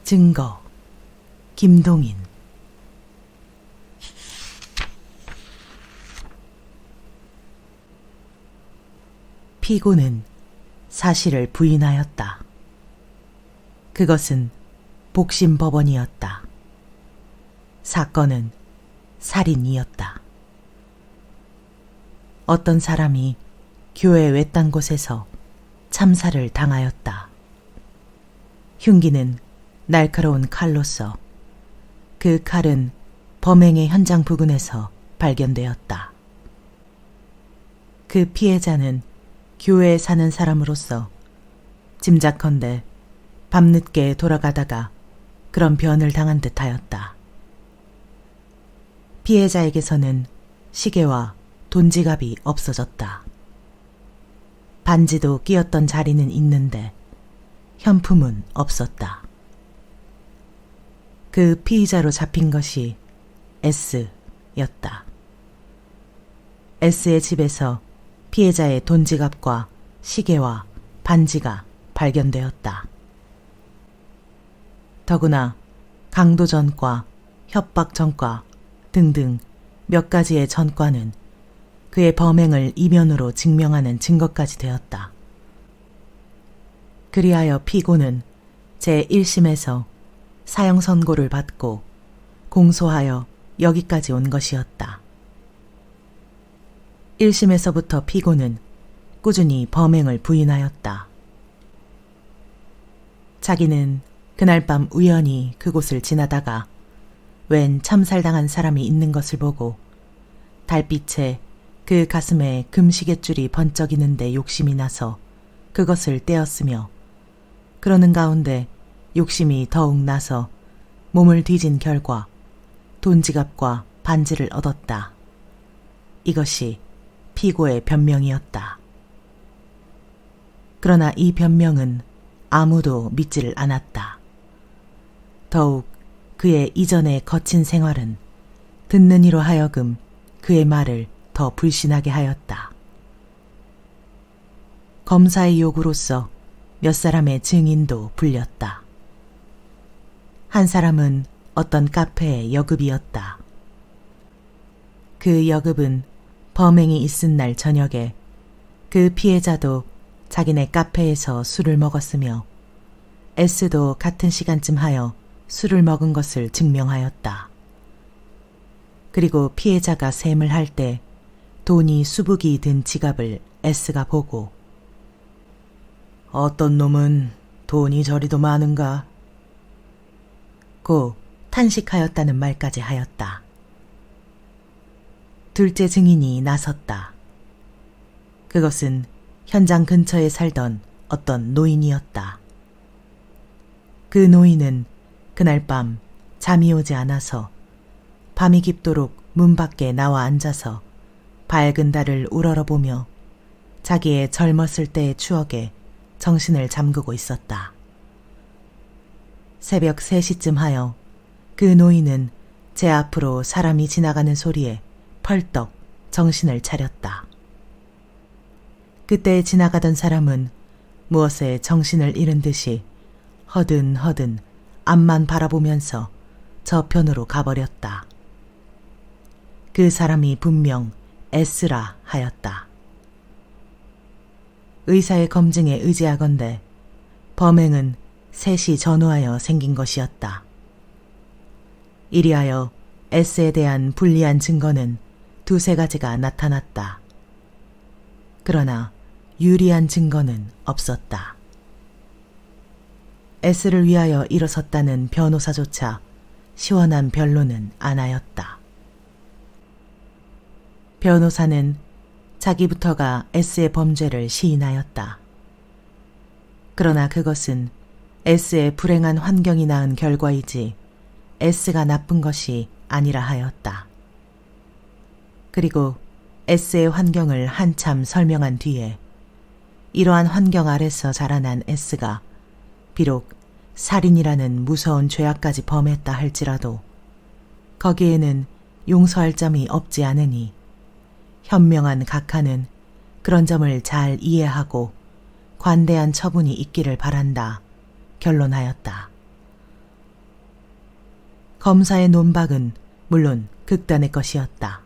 증거 김동인. 피고는 사실을 부인하였다. 그것은 복심법원이었다. 사건은 살인이었다. 어떤 사람이 교회 외딴 곳에서 참살을 당하였다. 흉기는 날카로운 칼로서 그 칼은 범행의 현장 부근에서 발견되었다. 그 피해자는 교회에 사는 사람으로서 짐작컨대 밤늦게 돌아가다가 그런 변을 당한 듯하였다. 피해자에게서는 시계와 돈지갑이 없어졌다. 반지도 끼었던 자리는 있는데 현품은 없었다. 그 피의자로 잡힌 것이 S였다. S의 집에서 피해자의 돈지갑과 시계와 반지가 발견되었다. 더구나 강도 전과, 협박 전과 등등 몇 가지의 전과는 그의 범행을 이면으로 증명하는 증거까지 되었다. 그리하여 피고는 제1심에서 사형 선고를 받고 공소하여 여기까지 온 것이었다. 1심에서부터 피고는 꾸준히 범행을 부인하였다. 자기는 그날 밤 우연히 그곳을 지나다가 웬 참살당한 사람이 있는 것을 보고 달빛에 그 가슴에 금시계줄이 번쩍이는데 욕심이 나서 그것을 떼었으며 그러는 가운데 욕심이 더욱 나서 몸을 뒤진 결과 돈지갑과 반지를 얻었다. 이것이 피고의 변명이었다. 그러나 이 변명은 아무도 믿지를 않았다. 더욱 그의 이전의 거친 생활은 듣는 이로 하여금 그의 말을 더 불신하게 하였다. 검사의 요구로서 몇 사람의 증인도 불렸다. 한 사람은 어떤 카페의 여급이었다. 그 여급은 범행이 있은 날 저녁에 그 피해자도 자기네 카페에서 술을 먹었으며 S도 같은 시간쯤 하여 술을 먹은 것을 증명하였다. 그리고 피해자가 셈을 할 때 돈이 수북이 든 지갑을 S가 보고 어떤 놈은 돈이 저리도 많은가? 고 탄식하였다는 말까지 하였다. 둘째 증인이 나섰다. 그것은 현장 근처에 살던 어떤 노인이었다. 그 노인은 그날 밤 잠이 오지 않아서 밤이 깊도록 문 밖에 나와 앉아서 밝은 달을 우러러보며 자기의 젊었을 때의 추억에 정신을 잠그고 있었다. 새벽 3시쯤 하여 그 노인은 제 앞으로 사람이 지나가는 소리에 펄떡 정신을 차렸다. 그때 지나가던 사람은 무엇에 정신을 잃은 듯이 허든허든 앞만 바라보면서 저편으로 가버렸다. 그 사람이 분명 S라 하였다. 의사의 검증에 의지하건대 범행은 3시 전후하여 생긴 것이었다. 이리하여 S에 대한 불리한 증거는 2-3가지가 나타났다. 그러나 유리한 증거는 없었다. S를 위하여 일어섰다는 변호사조차 시원한 변론은 안 하였다. 변호사는 자기부터가 S의 범죄를 시인하였다. 그러나 그것은 S의 불행한 환경이 낳은 결과이지 S가 나쁜 것이 아니라 하였다. 그리고 S의 환경을 한참 설명한 뒤에 이러한 환경 아래서 자라난 S가 비록 살인이라는 무서운 죄악까지 범했다 할지라도 거기에는 용서할 점이 없지 않으니 현명한 각하는 그런 점을 잘 이해하고 관대한 처분이 있기를 바란다 결론하였다. 검사의 논박은 물론 극단의 것이었다.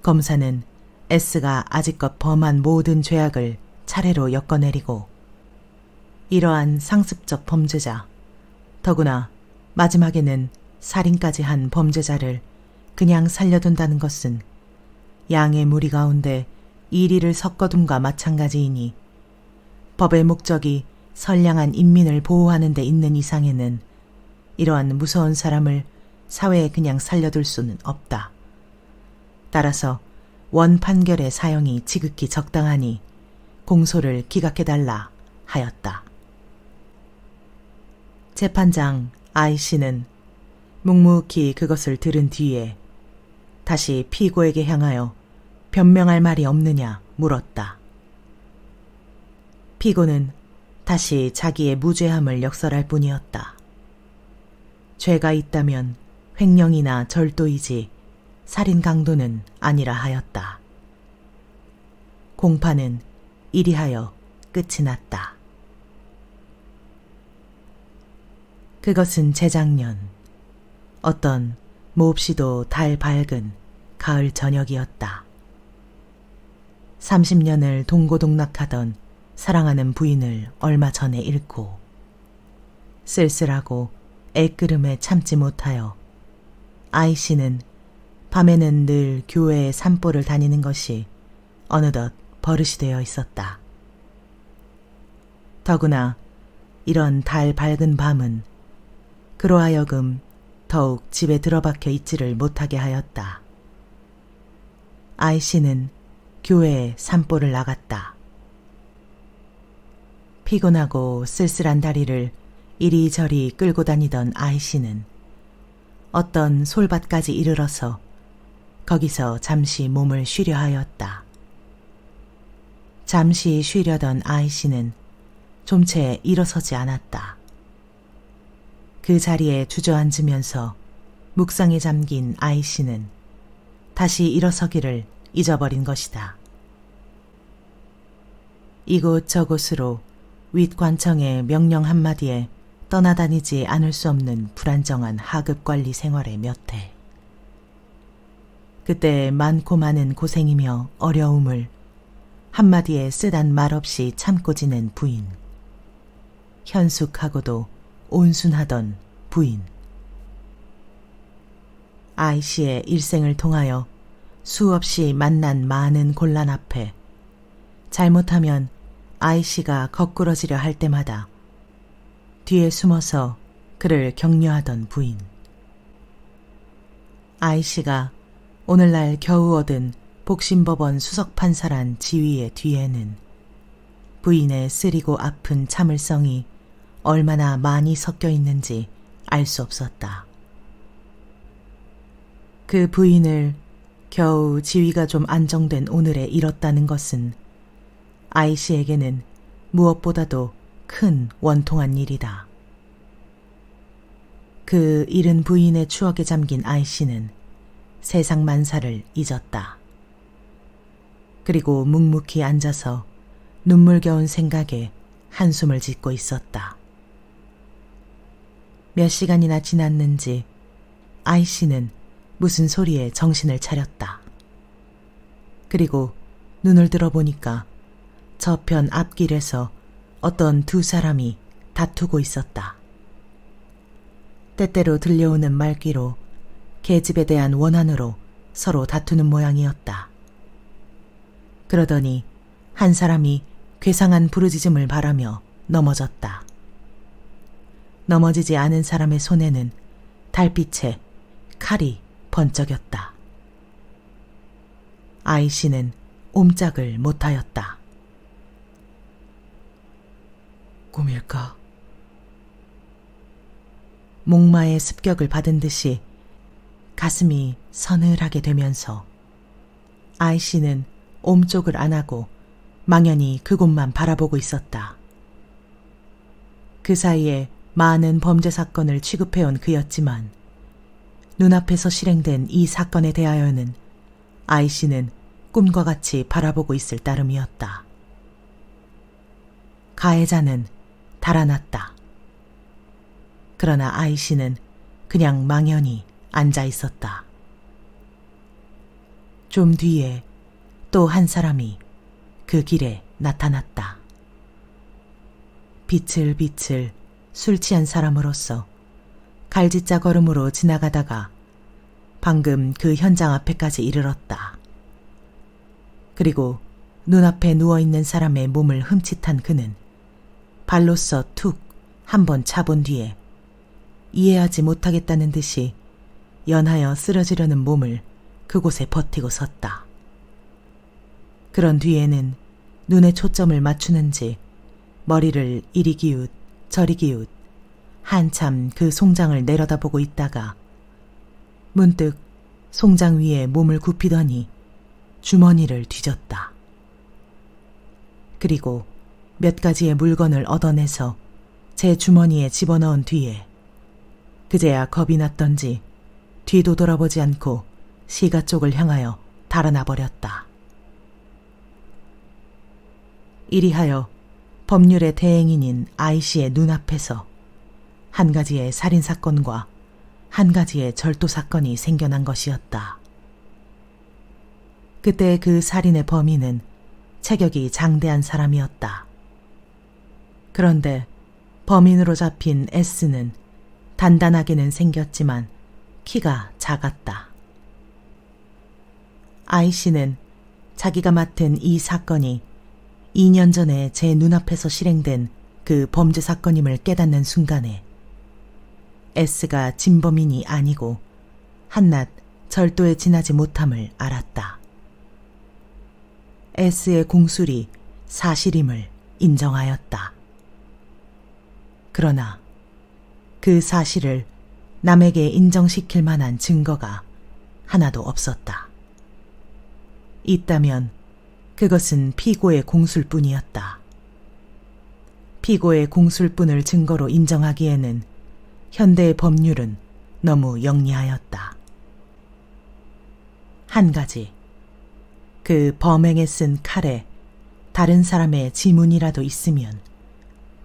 검사는 S가 아직껏 범한 모든 죄악을 차례로 엮어내리고 이러한 상습적 범죄자, 더구나 마지막에는 살인까지 한 범죄자를 그냥 살려둔다는 것은 양의 무리 가운데 이리를 섞어둠과 마찬가지이니 법의 목적이 선량한 인민을 보호하는 데 있는 이상에는 이러한 무서운 사람을 사회에 그냥 살려둘 수는 없다. 따라서 원 판결의 사형이 지극히 적당하니 공소를 기각해달라 하였다. 재판장 I씨는 묵묵히 그것을 들은 뒤에 다시 피고에게 향하여 변명할 말이 없느냐 물었다. 피고는 다시 자기의 무죄함을 역설할 뿐이었다. 죄가 있다면 횡령이나 절도이지 살인 강도는 아니라 하였다. 공판은 이리하여 끝이 났다. 그것은 재작년 어떤 몹시도 달 밝은 가을 저녁이었다. 30년을 동고동락하던 사랑하는 부인을 얼마 전에 잃고 쓸쓸하고 애끄름에 참지 못하여 I씨는 밤에는 늘 교회에 산보를 다니는 것이 어느덧 버릇이 되어 있었다. 더구나 이런 달 밝은 밤은 그로 하여금 더욱 집에 들어박혀 있지를 못하게 하였다. I씨는 교회에 산보를 나갔다. 피곤하고 쓸쓸한 다리를 이리저리 끌고 다니던 I씨는 어떤 솔밭까지 이르러서 거기서 잠시 몸을 쉬려 하였다. 잠시 쉬려던 I씨는 좀 채 일어서지 않았다. 그 자리에 주저앉으면서 묵상에 잠긴 I씨는 다시 일어서기를 잊어버린 것이다. 이곳저곳으로 윗관청의 명령 한마디에 떠나다니지 않을 수 없는 불안정한 하급관리 생활의 몇 해. 그때 많고 많은 고생이며 어려움을 한마디에 쓰단 말 없이 참고 지낸 부인. 현숙하고도 온순하던 부인. I씨의 일생을 통하여 수없이 만난 많은 곤란 앞에 잘못하면 I씨가 거꾸러지려 할 때마다 뒤에 숨어서 그를 격려하던 부인. I씨가 오늘날 겨우 얻은 복심법원 수석판사란 지위의 뒤에는 부인의 쓰리고 아픈 참을성이 얼마나 많이 섞여 있는지 알 수 없었다. 그 부인을 겨우 지위가 좀 안정된 오늘에 잃었다는 것은 I씨에게는 무엇보다도 큰 원통한 일이다. 그 잃은 부인의 추억에 잠긴 I씨는 세상 만사를 잊었다. 그리고 묵묵히 앉아서 눈물겨운 생각에 한숨을 짓고 있었다. 몇 시간이나 지났는지 I씨는 무슨 소리에 정신을 차렸다. 그리고 눈을 들어보니까 저편 앞길에서 어떤 두 사람이 다투고 있었다. 때때로 들려오는 말귀로 계집에 대한 원한으로 서로 다투는 모양이었다. 그러더니 한 사람이 괴상한 부르짖음을 바라며 넘어졌다. 넘어지지 않은 사람의 손에는 달빛에 칼이 번쩍였다. I씨는 옴짝을 못하였다. 꿈일까? 목마의 습격을 받은 듯이 가슴이 서늘하게 되면서 I씨는 옴쪽을 안 하고 망연히 그곳만 바라보고 있었다. 그 사이에 많은 범죄 사건을 취급해온 그였지만 눈앞에서 실행된 이 사건에 대하여는 I씨는 꿈과 같이 바라보고 있을 따름이었다. 가해자는 달아났다. 그러나 I씨는 그냥 망연히 앉아 있었다. 좀 뒤에 또 한 사람이 그 길에 나타났다. 비틀비틀 술 취한 사람으로서 갈짓자 걸음으로 지나가다가 방금 그 현장 앞에까지 이르렀다. 그리고 눈앞에 누워있는 사람의 몸을 흠칫한 그는 발로써 툭 한 번 차본 뒤에 이해하지 못하겠다는 듯이 연하여 쓰러지려는 몸을 그곳에 버티고 섰다. 그런 뒤에는 눈에 초점을 맞추는지 머리를 이리 기웃 저리 기웃 한참 그 송장을 내려다보고 있다가 문득 송장 위에 몸을 굽히더니 주머니를 뒤졌다. 그리고 몇 가지의 물건을 얻어내서 제 주머니에 집어넣은 뒤에 그제야 겁이 났던지 뒤도 돌아보지 않고 시가 쪽을 향하여 달아나 버렸다. 이리하여 법률의 대행인인 아이씨의 눈앞에서 한 가지의 살인사건과 한 가지의 절도사건이 생겨난 것이었다. 그때 그 살인의 범인은 체격이 장대한 사람이었다. 그런데 범인으로 잡힌 S는 단단하게는 생겼지만 키가 작았다. 아이씨는 자기가 맡은 이 사건이 2년 전에 제 눈앞에서 실행된 그 범죄 사건임을 깨닫는 순간에 S가 진범인이 아니고 한낱 절도에 지나지 못함을 알았다. S의 공술이 사실임을 인정하였다. 그러나 그 사실을 남에게 인정시킬 만한 증거가 하나도 없었다. 있다면 그것은 피고의 공술뿐이었다. 피고의 공술뿐을 증거로 인정하기에는 현대의 법률은 너무 영리하였다. 한 가지, 그 범행에 쓴 칼에 다른 사람의 지문이라도 있으면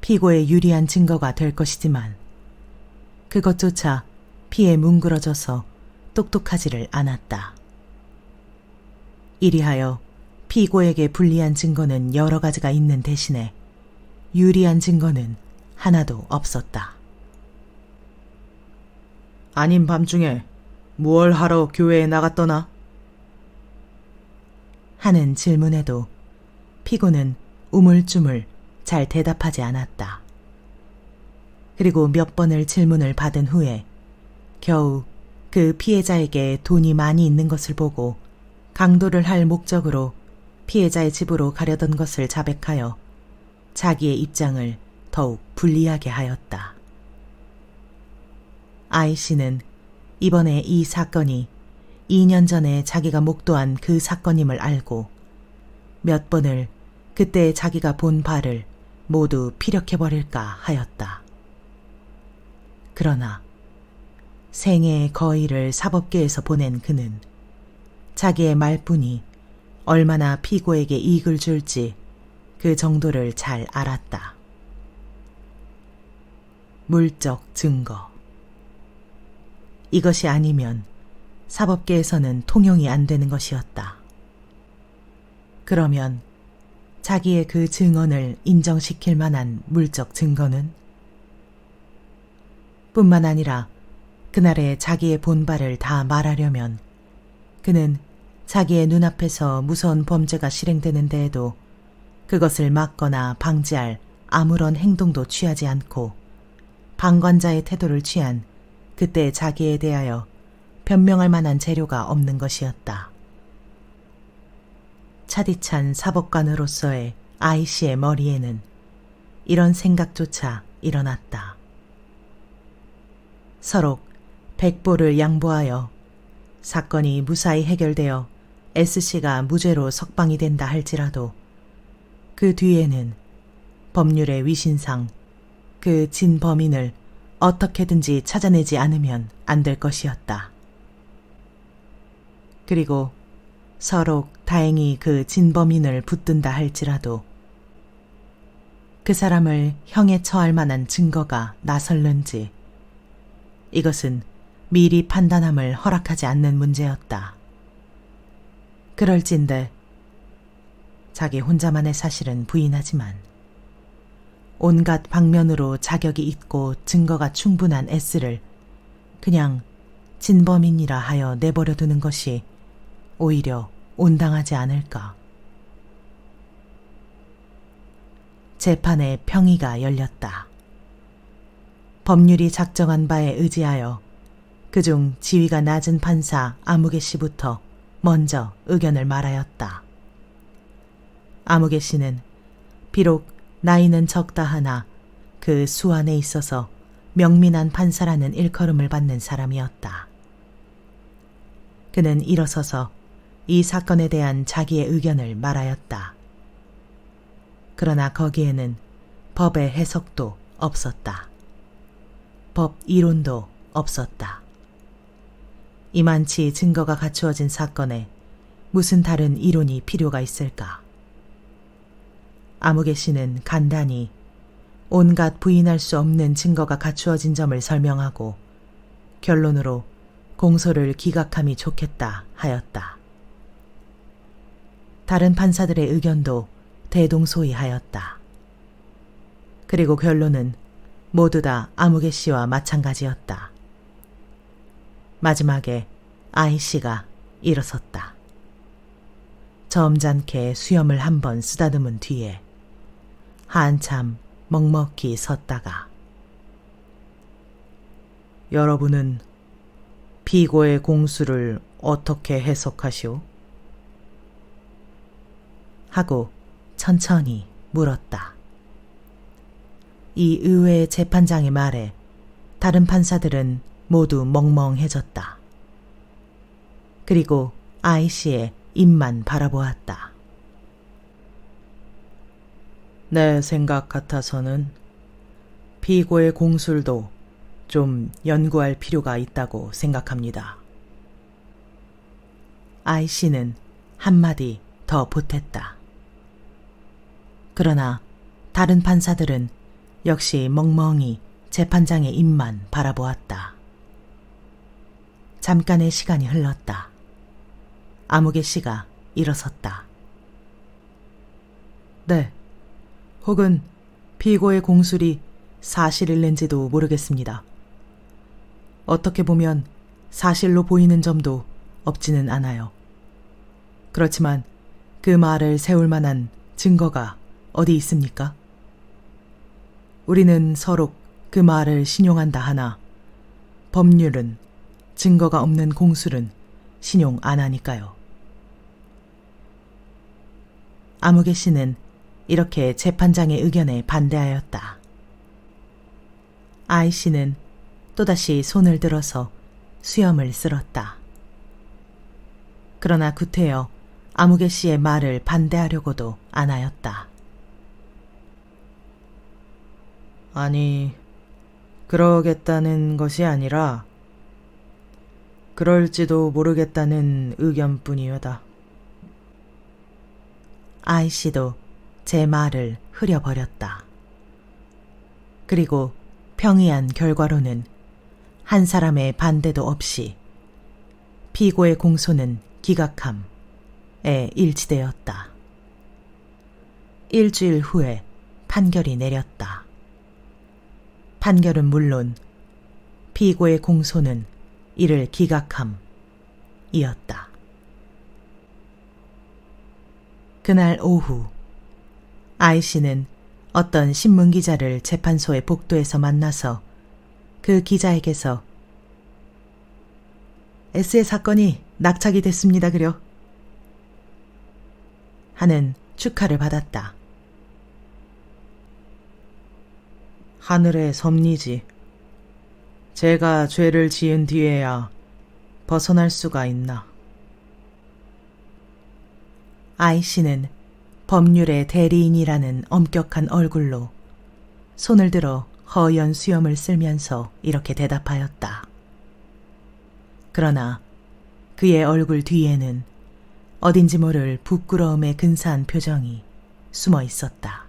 피고에 유리한 증거가 될 것이지만 그것조차 피에 뭉그러져서 똑똑하지를 않았다. 이리하여 피고에게 불리한 증거는 여러 가지가 있는 대신에 유리한 증거는 하나도 없었다. 아닌 밤중에 무얼 하러 교회에 나갔더나? 하는 질문에도 피고는 우물쭈물 잘 대답하지 않았다. 그리고 몇 번을 질문을 받은 후에 겨우 그 피해자에게 돈이 많이 있는 것을 보고 강도를 할 목적으로 피해자의 집으로 가려던 것을 자백하여 자기의 입장을 더욱 불리하게 하였다. 아이씨는 이번에 이 사건이 2년 전에 자기가 목도한 그 사건임을 알고 몇 번을 그때 자기가 본 바를 모두 피력해버릴까 하였다. 그러나 생애의 거의를 사법계에서 보낸 그는 자기의 말뿐이 얼마나 피고에게 이익을 줄지 그 정도를 잘 알았다. 물적 증거. 이것이 아니면 사법계에서는 통용이 안 되는 것이었다. 그러면 자기의 그 증언을 인정시킬 만한 물적 증거는? 뿐만 아니라 그날의 자기의 본 바를 다 말하려면 그는 자기의 눈앞에서 무서운 범죄가 실행되는 데에도 그것을 막거나 방지할 아무런 행동도 취하지 않고 방관자의 태도를 취한 그때 자기에 대하여 변명할 만한 재료가 없는 것이었다. 차디찬 사법관으로서의 아이씨의 머리에는 이런 생각조차 일어났다. 서로 백보를 양보하여 사건이 무사히 해결되어 S씨가 무죄로 석방이 된다 할지라도 그 뒤에는 법률의 위신상 그 진범인을 어떻게든지 찾아내지 않으면 안 될 것이었다. 그리고 서로 다행히 그 진범인을 붙든다 할지라도 그 사람을 형에 처할 만한 증거가 나설는지 이것은 미리 판단함을 허락하지 않는 문제였다. 그럴진데 자기 혼자만의 사실은 부인하지만 온갖 방면으로 자격이 있고 증거가 충분한 S를 그냥 진범인이라 하여 내버려 두는 것이 오히려 온당하지 않을까. 재판의 평의가 열렸다. 법률이 작정한 바에 의지하여 그중 지위가 낮은 판사 아무개 씨부터 먼저 의견을 말하였다. 아무개 씨는 비록 나이는 적다 하나 그 수완에 있어서 명민한 판사라는 일컬음을 받는 사람이었다. 그는 일어서서 이 사건에 대한 자기의 의견을 말하였다. 그러나 거기에는 법의 해석도 없었다. 법 이론도 없었다. 이만치 증거가 갖추어진 사건에 무슨 다른 이론이 필요가 있을까? 아무개 씨는 간단히 온갖 부인할 수 없는 증거가 갖추어진 점을 설명하고 결론으로 공소를 기각함이 좋겠다 하였다. 다른 판사들의 의견도 대동소이하였다. 그리고 결론은 모두 다 아무개 씨와 마찬가지였다. 마지막에 아이 씨가 일어섰다. 점잖게 수염을 한번 쓰다듬은 뒤에 한참 먹먹히 섰다가 여러분은 피고의 공수를 어떻게 해석하시오? 하고 천천히 물었다. 이 의외의 재판장의 말에 다른 판사들은 모두 멍멍해졌다. 그리고 아이 씨의 입만 바라보았다. 내 생각 같아서는 피고의 공술도 좀 연구할 필요가 있다고 생각합니다. 아이 씨는 한마디 더 보탰다. 그러나 다른 판사들은 역시 멍멍이 재판장의 입만 바라보았다. 잠깐의 시간이 흘렀다. 아무개 씨가 일어섰다. 네, 혹은 피고의 공술이 사실일는지도 모르겠습니다. 어떻게 보면 사실로 보이는 점도 없지는 않아요. 그렇지만 그 말을 세울 만한 증거가 어디 있습니까? 우리는 서로 그 말을 신용한다 하나 법률은 증거가 없는 공술은 신용 안 하니까요. 아무개 씨는 이렇게 재판장의 의견에 반대하였다. 아이 씨는 또다시 손을 들어서 수염을 쓸었다. 그러나 구태여 아무개 씨의 말을 반대하려고도 안 하였다. 아니, 그러겠다는 것이 아니라 그럴지도 모르겠다는 의견뿐이오다. 아이 씨도 제 말을 흐려버렸다. 그리고 평이한 결과로는 한 사람의 반대도 없이 피고의 공소는 기각함에 일치되었다. 일주일 후에 판결이 내렸다. 판결은 물론 피고의 공소는 이를 기각함이었다. 그날 오후 아이 씨는 어떤 신문기자를 재판소의 복도에서 만나서 그 기자에게서 S의 사건이 낙착이 됐습니다 그려 하는 축하를 받았다. 하늘의 섭리지. 제가 죄를 지은 뒤에야 벗어날 수가 있나. 아이 씨는 법률의 대리인이라는 엄격한 얼굴로 손을 들어 허연 수염을 쓸면서 이렇게 대답하였다. 그러나 그의 얼굴 뒤에는 어딘지 모를 부끄러움에 근사한 표정이 숨어 있었다.